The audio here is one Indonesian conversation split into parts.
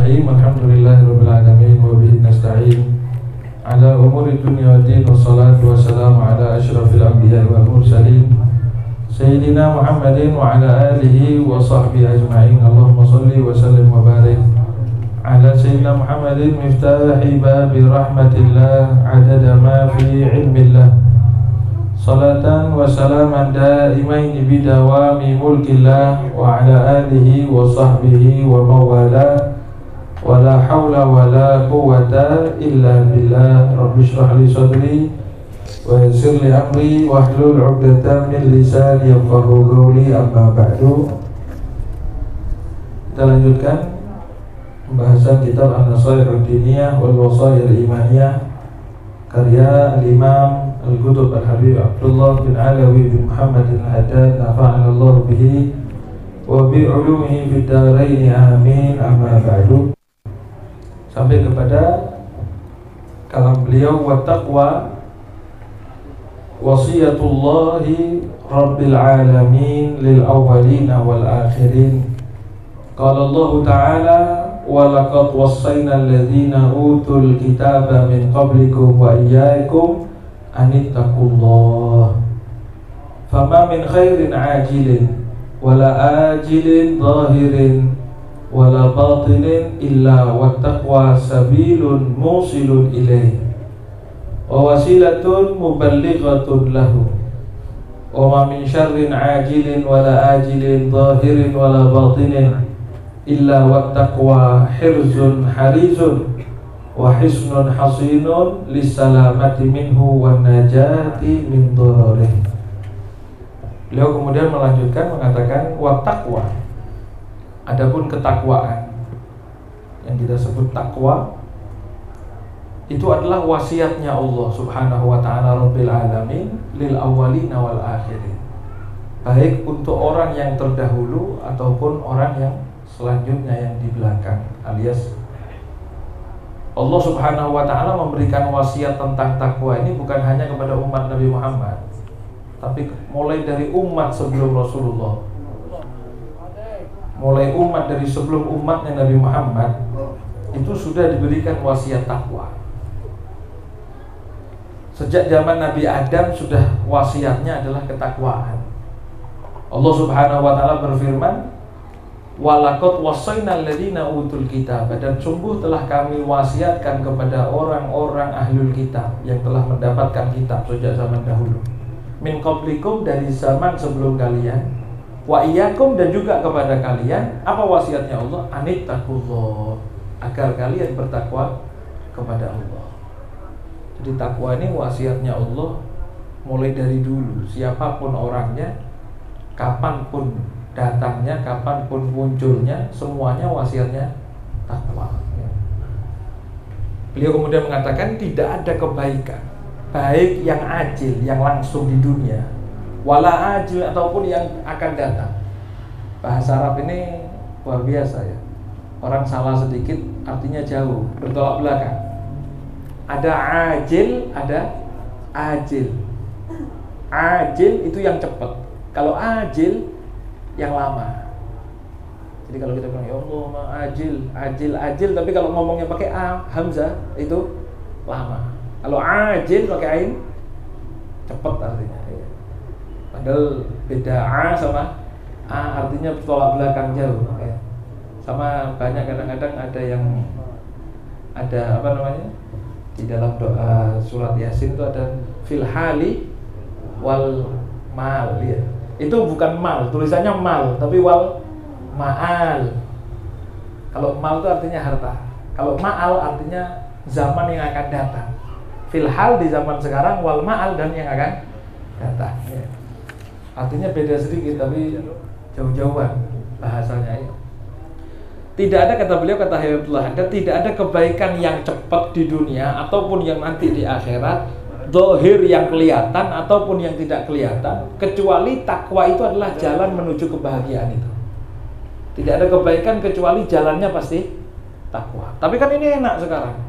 Bismillahirrahmanirrahim. Alhamdulillahirabbil alamin wa bihi nasta'in ala umuri dunya waddin, wassalatu wassalamu ala asyrafil anbiya'i wal mursalin sayyidina Muhammadin wa ala alihi wa sahbihi ajma'in. Allahumma shalli wa sallim wa barik ala sayyidina Muhammadin miftahi babi rahmatillah adada ma fi ilmillah, salatan wa salaman daimain bidawami mulkillah wa ala alihi wa sahbihi wa mawala wa la hawla wa la quwwata illa billah. Rabbi shrah li sadri wa yassir li amri wa hlul 'uqdatam min lisani yafqahu qawli, amma ba'du. Kita lanjutkan pembahasan kitab An-Nasaih Ad-Diniyah wal Wasail Imaniyah karya Al-Imam Al-Qutb Al-Habib Abdullah bin Alawi bin Muhammad Al-Haddad, nafa'ana Allah bihi wa bi'ulumihi fid dharain amin, amma ba'du. Sampai kepada kalam beliau, wa taqwa wasiyatullahi rabbil alamin lil awwalina wal akhirin. Qala Allah Ta'ala wa laqad wassayna alladhina utul kitaba min qablikum wa iyyakum anittaqullah fama min khairin ajilin wala ajilin zahirin wala batinin illa wattaqwa sabilun musilun ilaih wa wasilatun muballighatun lahu wa ma min syarrin ajilin wala ajilin zahirin wala batinin illa wattaqwa hirzun harizun wa hisnun hasinun lissalamati minhu wan najati min dhararih. Beliau kemudian melanjutkan mengatakan wa taqwa, adapun ketakwaan yang kita sebut takwa itu adalah wasiatnya Allah Subhanahu wa taala Rabbil alamin lil awwalina wal akhirin, baik untuk orang yang terdahulu ataupun orang yang selanjutnya yang di belakang, alias Allah Subhanahu wa ta'ala memberikan wasiat tentang takwa ini bukan hanya kepada umat Nabi Muhammad, tapi mulai dari umat sebelum Rasulullah, mulai umat dari sebelum umatnya Nabi Muhammad itu sudah diberikan wasiat takwa. Sejak zaman Nabi Adam sudah wasiatnya adalah ketakwaan. Allah Subhanahu wa ta'ala berfirman, walaqad wassayna alladziina utul kitab, dan sungguh telah kami wasiatkan kepada orang-orang ahlul kitab yang telah mendapatkan kitab sejak zaman dahulu, min qablikum, dari zaman sebelum kalian, wa iyyakum, dan juga kepada kalian. Apa wasiatnya Allah? Anittaqullah, agar kalian bertakwa kepada Allah. Jadi takwa ini wasiatnya Allah mulai dari dulu, siapapun orangnya, kapanpun datangnya, kapanpun munculnya, semuanya wasiatnya takwa. Beliau kemudian mengatakan tidak ada kebaikan, baik yang ajil, yang langsung di dunia, wala ajil, ataupun yang akan datang. Bahasa Arab ini luar biasa ya. Orang salah sedikit artinya jauh, bertolak belakang. Ada ajil, ada ajil. Ajil itu yang cepat. Kalau ajil yang lama. Jadi kalau kita bilang ya Allah ma ajil, ajil, tapi kalau ngomongnya pakai a, hamzah, itu lama. Kalau ajil pakai ain, cepat artinya. Padahal beda a sama a, artinya bertolak belakang jauh. Sama banyak kadang-kadang ada yang ada apa namanya? Di dalam doa surat Yasin itu ada fil hali wal mal ya. Itu bukan mal, tulisannya mal, tapi wal ma'al. Kalau mal itu artinya harta, kalau ma'al artinya zaman yang akan datang. Filhal di zaman sekarang, wal ma'al, dan yang akan datang ya. Artinya beda sedikit, tapi jauh-jauhan bahasanya ya. Tidak ada, kata beliau, kata Habibullah Haddad, tidak ada kebaikan yang cepat di dunia ataupun yang nanti di akhirat, zahir yang kelihatan ataupun yang tidak kelihatan, kecuali takwa itu adalah jalan menuju kebahagiaan itu. Tidak ada kebaikan kecuali jalannya pasti takwa. Tapi kan ini enak sekarang,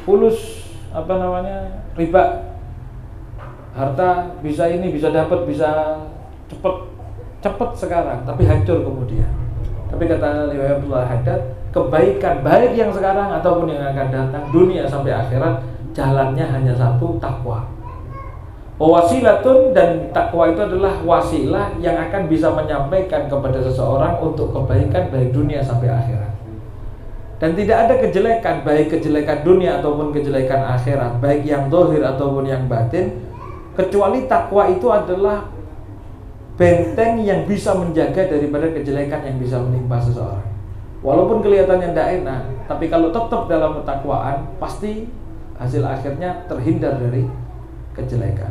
fulus apa namanya, riba, harta bisa ini, bisa dapat, bisa cepet sekarang, tapi hancur kemudian. Tapi kata Habibullah Haddad, kebaikan baik yang sekarang ataupun yang akan datang, dunia sampai akhirat, jalannya hanya satu, takwa. Wasilatun, dan takwa itu adalah wasilah yang akan bisa menyampaikan kepada seseorang untuk kebaikan baik dunia sampai akhirat. Dan tidak ada kejelekan, baik kejelekan dunia ataupun kejelekan akhirat, baik yang zahir ataupun yang batin, kecuali takwa itu adalah benteng yang bisa menjaga daripada kejelekan yang bisa menimpa seseorang. Walaupun kelihatannya tidak enak, tapi kalau tetap dalam ketakwaan, pasti hasil akhirnya terhindar dari kejelekan.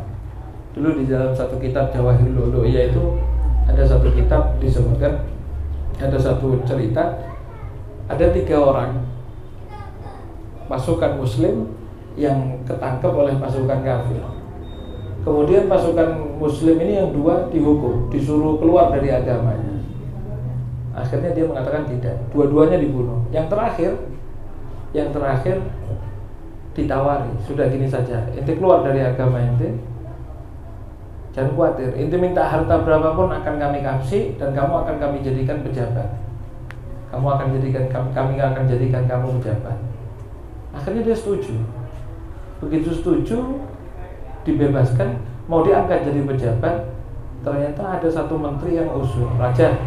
Dulu di dalam satu kitab Jawahirul Ulu'iyah itu ada satu kitab disebutkan, ada satu cerita, ada 3 orang pasukan muslim yang ketangkep oleh pasukan kafir. Kemudian pasukan muslim ini yang 2 dihukum, disuruh keluar dari agamanya. Akhirnya dia mengatakan tidak, dua-duanya dibunuh. Yang terakhir ditawari, sudah gini saja, ente keluar dari agama ente, jangan khawatir, ente minta harta berapapun akan kami kasih, dan kamu akan kami jadikan pejabat. Kami akan jadikan kamu pejabat. Akhirnya dia setuju. Begitu setuju, dibebaskan, mau diangkat jadi pejabat. Ternyata ada satu menteri yang usul, raja,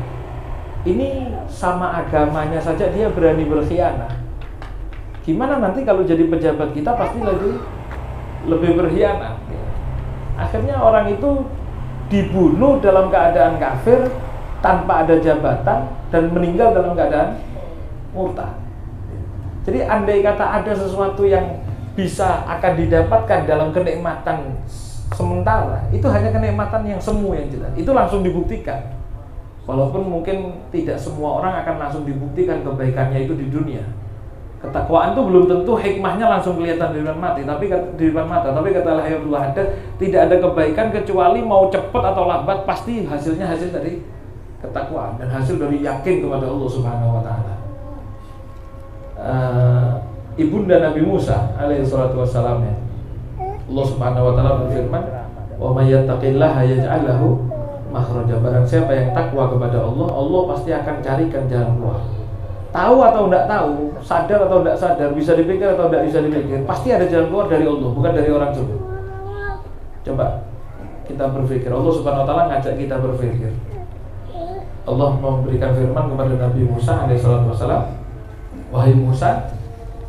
ini sama agamanya saja dia berani berkhianat. Gimana nanti kalau jadi pejabat kita, pasti lebih berkhianat. Akhirnya orang itu dibunuh dalam keadaan kafir, tanpa ada jabatan, dan meninggal dalam keadaan murtad. Jadi andai kata ada sesuatu yang bisa akan didapatkan dalam kenikmatan sementara, itu hanya kenikmatan yang semu yang jelas. Itu langsung dibuktikan. Walaupun mungkin tidak semua orang akan langsung dibuktikan kebaikannya itu di dunia. Ketakwaan itu belum tentu hikmahnya langsung kelihatan di depan mata, tapi kata Abdullah Haddad, tidak ada kebaikan kecuali mau cepat atau lambat pasti hasilnya hasil dari ketakwaan dan hasil dari yakin kepada Allah Subhanahu wa taala. Ibunda Nabi Musa alaihi salatu wassalam, ya, Allah Subhanahu wa taala berfirman, "Wa may yattaqillaha yaj'al lahu makhraja." Barang siapa yang takwa kepada Allah, Allah pasti akan carikan jalan keluar. Tahu atau tidak tahu, sadar atau tidak sadar, bisa dipikir atau tidak bisa dipikir, pasti ada jalan keluar dari Allah, bukan dari orang juga. Coba kita berpikir, Allah Subhanahu wa taala ngajak kita berpikir. Allah memberikan firman kepada Nabi Musa alaihissalatu wassalam, "Wahai Musa,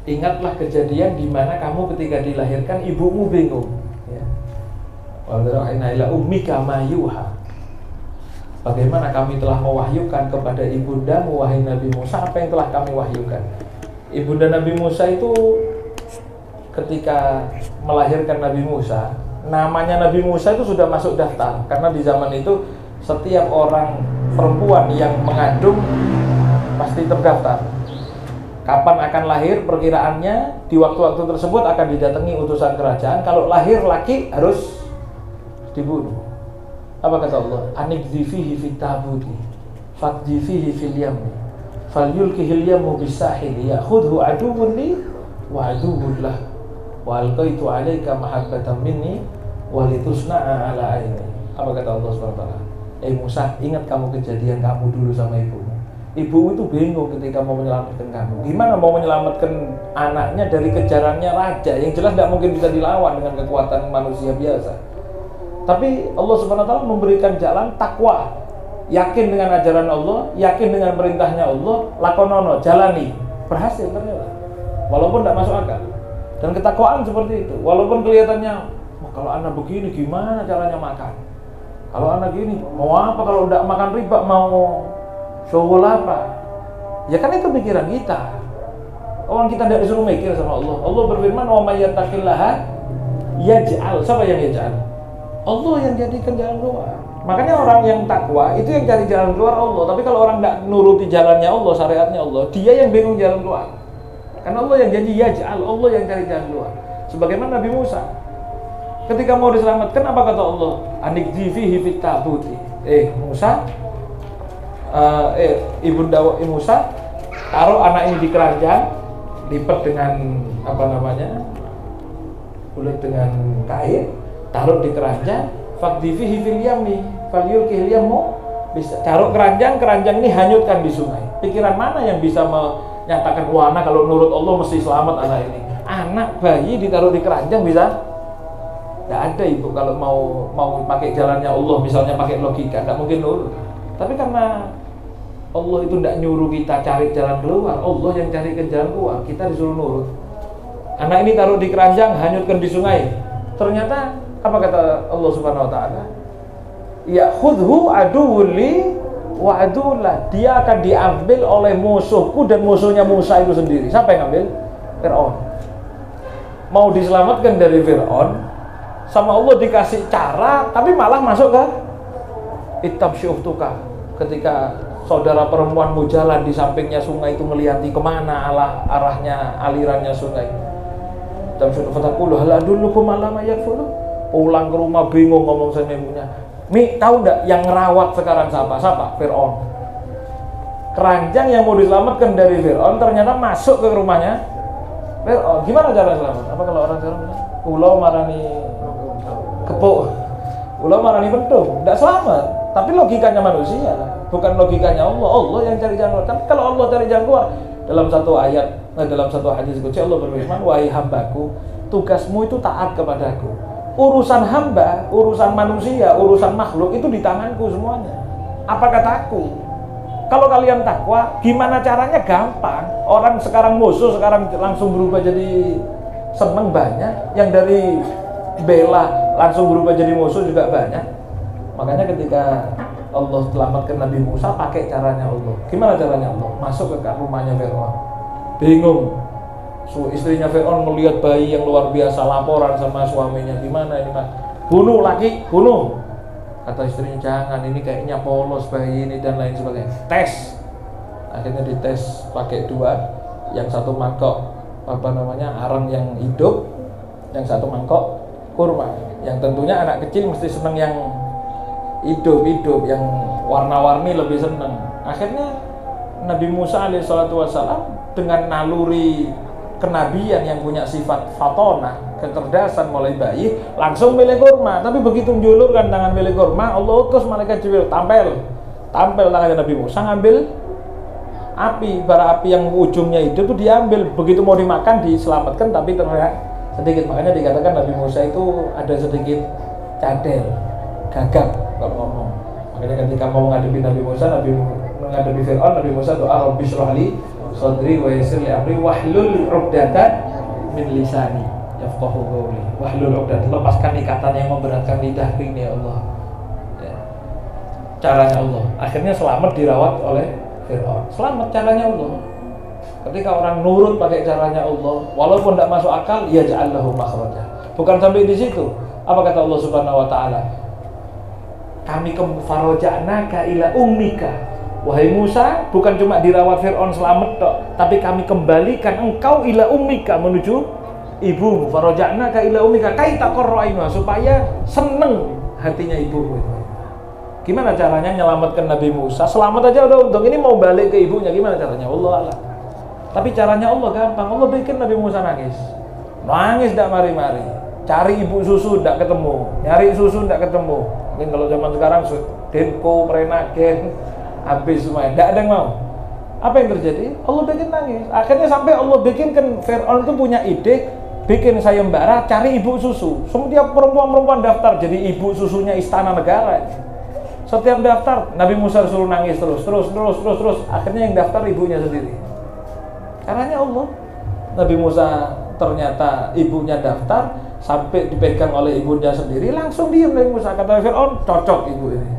ingatlah kejadian di mana kamu ketika dilahirkan ibumu bingung, ya. Wa dara'ina ila ummika ma yuha." Bagaimana kami telah mewahyukan kepada ibundamu wahai Nabi Musa apa yang telah kami wahyukan. Ibunda Nabi Musa itu ketika melahirkan Nabi Musa, namanya Nabi Musa itu sudah masuk daftar, karena di zaman itu setiap orang perempuan yang mengandung pasti terdaftar. Kapan akan lahir, perkiraannya di waktu-waktu tersebut akan didatangi utusan kerajaan. Kalau lahir laki harus dibunuh. Apa kata Allah? Anikzi fihi fit tabuti fatji fihi fil yammi falyulkihil yammu bisahili ya'khudhu aduwwun li wa aduwwun lah wa alqaitu 'alaika mahabbatan minni wa litusna'a 'ala 'aini. Apa kata Allah SWT? Musa, ingat kamu kejadian kamu dulu sama ibumu. Ibumu itu bingung ketika mau menyelamatkan kamu. Gimana mau menyelamatkan anaknya dari kejarannya raja yang jelas tidak mungkin bisa dilawan dengan kekuatan manusia biasa. Tapi Allah Subhanahu wa taala memberikan jalan takwa. Yakin dengan ajaran Allah, yakin dengan perintahnya Allah, lakonono, jalani. Berhasil ternyata. Walaupun tidak masuk akal. Dan ketakwaan seperti itu. Walaupun kelihatannya, kalau anak begini gimana caranya makan? Kalau anak gini, mau apa kalau tidak makan riba, mau syughul apa? Ya kan itu pikiran kita. Orang kita tidak disuruh mikir sama Allah. Allah berfirman, "Wa may yattaqillaha yaj'al." Siapa yang yaj'al? Allah yang jadikan jalan keluar. Makanya orang yang takwa itu yang cari jalan keluar Allah. Tapi kalau orang tidak nuruti jalannya Allah, syariatnya Allah, dia yang bingung jalan keluar. Karena Allah yang janji yaj'al, Allah yang cari jalan keluar. Sebagaimana Nabi Musa, ketika mau diselamatkan, apa kata Allah? Anikzi fihi fit tabuti. Musa, ibunda Musa, taruh anak ini di keranjang, lipat dengan kulit dengan kain, taruh di keranjang, fakdifihi fil yammi falyulkihil yammu, bisa taruh keranjang ini hanyutkan di sungai. Pikiran mana yang bisa nyatakan wah anak kalau nurut Allah mesti selamat anak ini. Anak bayi ditaruh di keranjang bisa? Nggak ada ibu kalau mau pakai jalannya Allah, misalnya pakai logika, nggak mungkin nurut. Tapi karena Allah itu nggak nyuruh kita cari jalan keluar, Allah yang cari ke jalan keluar, kita disuruh nurut. Anak ini taruh di keranjang, hanyutkan di sungai. Ternyata apa kata Allah Subhanahu Wa Taala? Ya khudhu aduwli wa adulah. Dia akan diambil oleh musuhku dan musuhnya Musa itu sendiri. Siapa yang ambil? Fir'aun. Mau diselamatkan dari Fir'aun, sama Allah dikasih cara, tapi malah masuk ke itam syuhtuka. Ketika saudara perempuanmu jalan di sampingnya sungai itu melihati kemana arahnya alirannya sungai. Itam syuhtuka fatakulu hal adullukum ala ma yakfulu. Pulang ke rumah bingung ngomong sama ibunya. Mi, tahu enggak yang ngerawat sekarang siapa? Siapa? Fir'aun. Keranjang yang mau diselamatkan dari Fir'aun ternyata masuk ke rumahnya Fir'aun. Gimana cara selamat? Apa kalau orang sekarang bilang ulau marani kepuk, ulau marani pentung, enggak selamat. Tapi logikanya manusia, bukan logikanya Allah. Allah yang cari jalan keluar. Tapi kalau Allah cari jalan keluar, dalam satu ayat, dalam satu hadis qudsi Allah berfirman, wahai hambaku, tugasmu itu taat kepadaku. Urusan hamba, urusan manusia, urusan makhluk itu di tanganku semuanya. Apa kataku? Kalau kalian takwa, gimana caranya? Gampang. Orang sekarang musuh, sekarang langsung berubah jadi seneng banyak. Yang dari bela langsung berubah jadi musuh juga banyak. Makanya ketika Allah selamatkan Nabi Musa pakai caranya Allah. Gimana caranya Allah? Masuk ke rumahnya Fir'aun. Bingung. Istrinya Fir'aun melihat bayi yang luar biasa, laporan sama suaminya, gimana ini mas? Bunuh laki, bunuh. Kata istrinya jangan, ini kayaknya polos bayi ini dan lain sebagainya. Tes. Akhirnya dites pakai dua, yang satu mangkok arang yang hidup, yang satu mangkok kurma. Yang tentunya anak kecil mesti seneng yang hidup, yang warna-warni lebih seneng. Akhirnya Nabi Musa alaihissalam dengan naluri kenabian yang punya sifat fatona, kecerdasan mulai bayi, langsung milih kurma. Tapi begitu menjulurkan tangan milih kurma, Allah utus malaikat Jibril, tampil tangannya Nabi Musa, ngambil api, bara api yang ujungnya hidup itu diambil. Begitu mau dimakan diselamatkan, tapi terlihat sedikit. Makanya dikatakan Nabi Musa itu ada sedikit cadel, gagap kalau ngomong. Makanya ketika mau menghadapi Nabi Musa, menghadapi Fir'aun, Nabi Musa doa Rabbi shrah li sadri wa yassir li amri wahlul 'uqdatan min lisani yafqahu qawli. Wahlul 'uqdatan, lepaskan ikatan yang memberatkan lidahku ini ya Allah. Ya. Caranya Allah. Akhirnya selamat dirawat oleh Fir'aun. Selamat caranya Allah. Ketika orang nurut pakai caranya Allah, walaupun tidak masuk akal, ya ja'allahu makhraja. Bukan sampai di situ. Apa kata Allah Subhanahu wa taala? Kami faraja'naka ila ummika. Wahai Musa, bukan cuma dirawat Fir'aun selamat tok, tapi kami kembalikan engkau ila ummika, menuju ibumu. Faraja'naka ila ummika kai taqarra ainuha, supaya seneng hatinya ibumu. Gimana caranya nyelamatkan Nabi Musa? Selamat aja udah untung, ini mau balik ke ibunya, gimana caranya? Allah Allah. Tapi caranya Allah gampang. Allah bikin Nabi Musa nangis tidak mari-mari, cari ibu susu tidak ketemu, nyari susu tidak ketemu. Mungkin kalau zaman sekarang Denko, Prenagen habis semuanya, tidak ada yang mau. Apa yang terjadi? Allah bikin nangis. Akhirnya sampai Allah bikinkan Fir'aun itu punya ide, bikin sayembara cari ibu susu. Setiap perempuan daftar jadi ibu susunya istana negara. Setiap daftar Nabi Musa suruh nangis terus. Akhirnya yang daftar ibunya sendiri. Caranya Allah. Nabi Musa ternyata ibunya daftar, sampai dipegang oleh ibunya sendiri, langsung diam Nabi Musa. Kata Fir'aun, cocok ibu ini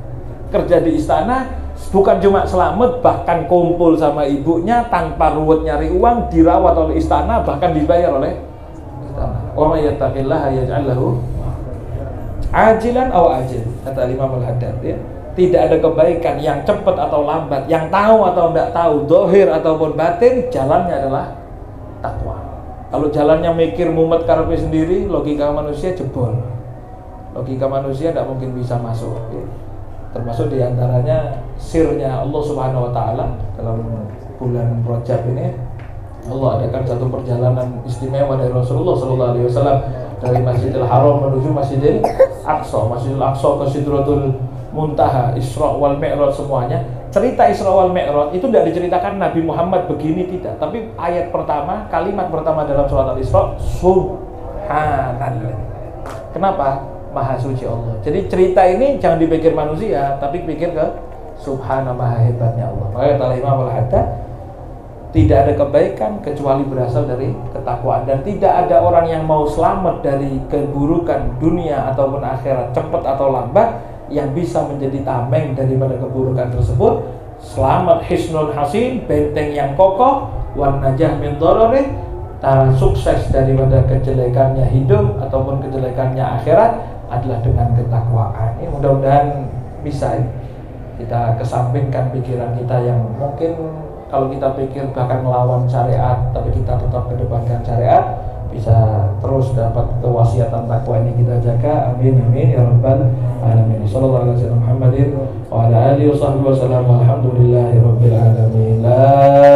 kerja di istana, bukan cuma selamat, bahkan kumpul sama ibunya tanpa ruwet nyari uang, dirawat oleh istana, bahkan dibayar oleh istana. Wa may yattaqillaha yaj'al lahu ajilan aw ajil, kata Imam Al-Haddad ya. Tidak ada kebaikan yang cepat atau lambat, yang tahu atau tidak tahu, zahir ataupun batin, jalannya adalah takwa. Kalau jalannya mikir mumet karepe sendiri, logika manusia jebol. Logika manusia tidak mungkin bisa masuk ya. Termasuk diantaranya sirnya Allah Subhanahu wa taala dalam bulan Rajab ini, Allah adakan satu perjalanan istimewa dari Rasulullah sallallahu alaihi wasallam dari Masjidil Haram menuju Masjidil Aqsa, Masjidil Aqsa ke Sidratul Muntaha, Isra wal Mi'raj semuanya cerita Isra wal Mi'raj itu tidak diceritakan Nabi Muhammad begini, tidak, tapi ayat pertama, kalimat pertama dalam surat Al-Isra, Subhanallah. Kenapa? Maha suci Allah. Jadi cerita ini jangan dipikir manusia, tapi pikir ke Subhana, maha hebatnya Allah. Maka kata Imam Al-Haddad, tidak ada kebaikan kecuali berasal dari ketakwaan, dan tidak ada orang yang mau selamat dari keburukan dunia ataupun akhirat, cepat atau lambat, yang bisa menjadi tameng daripada keburukan tersebut. Selamat hisnul hasin, benteng yang kokoh, wan najah min dharari, sukses daripada kejelekannya hidup ataupun kejelekannya akhirat adalah dengan ketakwaan. Ini mudah-mudahan bisa kita kesampingkan pikiran kita yang mungkin kalau kita pikir bahkan melawan syariat, tapi kita tetap kedepankan syariat, bisa terus dapat kewasiatan takwa ini kita jaga. Amin amin ya rabbal alamin. Sallallahu alaihi wasallam Muhammadin wa ala alihi wasallam. Alhamdulillahirabbil alamin.